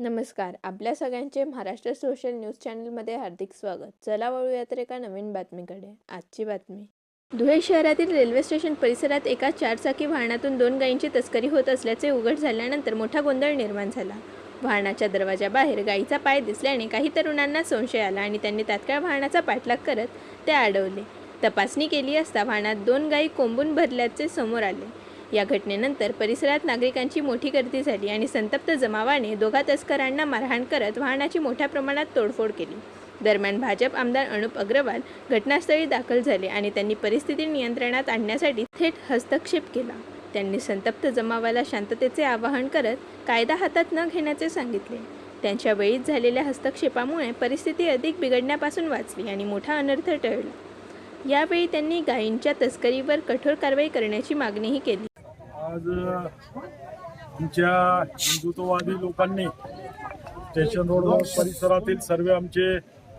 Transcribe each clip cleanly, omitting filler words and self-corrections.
नमस्कार. आपल्या सगळ्यांचे महाराष्ट्र सोशल न्यूज चॅनलमध्ये हार्दिक स्वागत. चला वळूया तर एका नवीन बातमीकडे. आजची बातमी. धुळे शहरातील रेल्वे स्टेशन परिसरात एका चारचाकी वाहनातून 2 गायींची तस्करी होत असल्याचे उघड झाल्यानंतर मोठा गोंधळ निर्माण झाला. वाहनाच्या दरवाजाबाहेर गायीचा पाय दिसल्याने काही तरुणांना संशय आला आणि त्यांनी तात्काळ वाहनाचा पाठलाग करत ते अडवले. तपासणी केली असता वाहनात 2 गायी कोंबून भरल्याचे समोर आले. या घटनेनंतर परिसरात नागरिकांची मोठी गर्दी झाली आणि संतप्त जमावाने दोघा तस्करांना मारहाण करत वाहनाची मोठ्या प्रमाणात तोडफोड केली. दरम्यान भाजप आमदार अनुप अग्रवाल घटनास्थळी दाखल झाले आणि त्यांनी परिस्थिती नियंत्रणात आणण्यासाठी थेट हस्तक्षेप केला. त्यांनी संतप्त जमावाला शांततेचे आवाहन करत कायदा हातात न घेण्याचे सांगितले. त्यांच्या वेळीच झालेल्या हस्तक्षेपामुळे परिस्थिती अधिक बिघडण्यापासून वाचली आणि मोठा अनर्थ टळला. यावेळी त्यांनी गायींच्या तस्करीवर कठोर कारवाई करण्याची मागणीही केली. आज आमच्या हिंदुत्ववादी लोकांनी स्टेशन रोड परिसरातील सर्व आमचे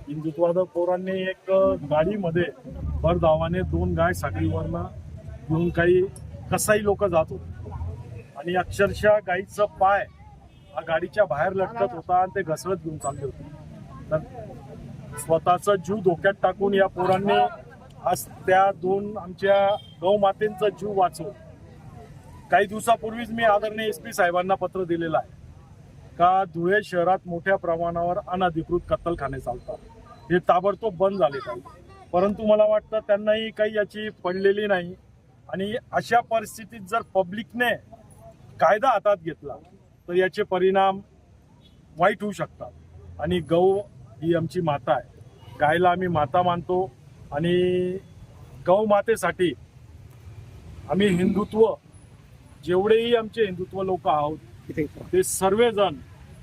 हिंदुत्ववादी पोरांनी एक गाडीमध्ये भरधावाने 2 गाय साखळीवरनं घेऊन काही कसाई लोक जात होते आणि अक्षरशः गाईचा पाय हा गाडीच्या बाहेर लटकत होता आणि ते घसरत घेऊन चालले होते. तर स्वतःचा जीव धोक्यात टाकून या पोरांनी आज त्या 2 आमच्या गौमातेंचा जीव वाचवला. काही दिवसापूर्वीच मी आदरणीय SP साहेबांना पत्र दिलेलं आहे का धुळे शहरात मोठ्या प्रमाणावर अनधिकृत कत्तलखाने चालतात, हे ताबडतोब बंद झाले पाहिजे. परंतु मला वाटतं त्यांनाही काही याची पडलेली नाही आणि अशा परिस्थितीत जर पब्लिकने कायदा हातात घेतला तर याचे परिणाम वाईट होऊ शकतात. आणि गौ ही आमची माता आहे, गायला आम्ही माता मानतो आणि गौमातेसाठी आम्ही हिंदुत्व जेवढेही आमचे हिंदुत्व लोक आहोत ते सर्वजण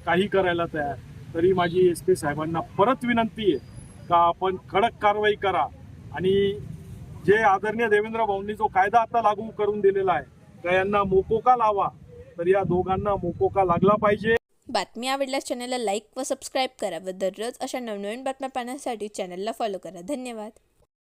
काही करायला तयार. तरी माझी SP साहेबांना परत विनंती आहे का आपण कडक कारवाई करा आणि जे आदरणीय देवेंद्र भाऊंनी जो कायदा आता लागू करून दिलेला आहे का यांना मोकोका लावा, तर या दोघांना मोकोका लागला पाहिजे. बातमी आवडल्यास चॅनलला लाईक व सबस्क्राईब करा व दररोज अशा नवनवीन बातम्या पाहण्यासाठी चॅनलला फॉलो करा. धन्यवाद.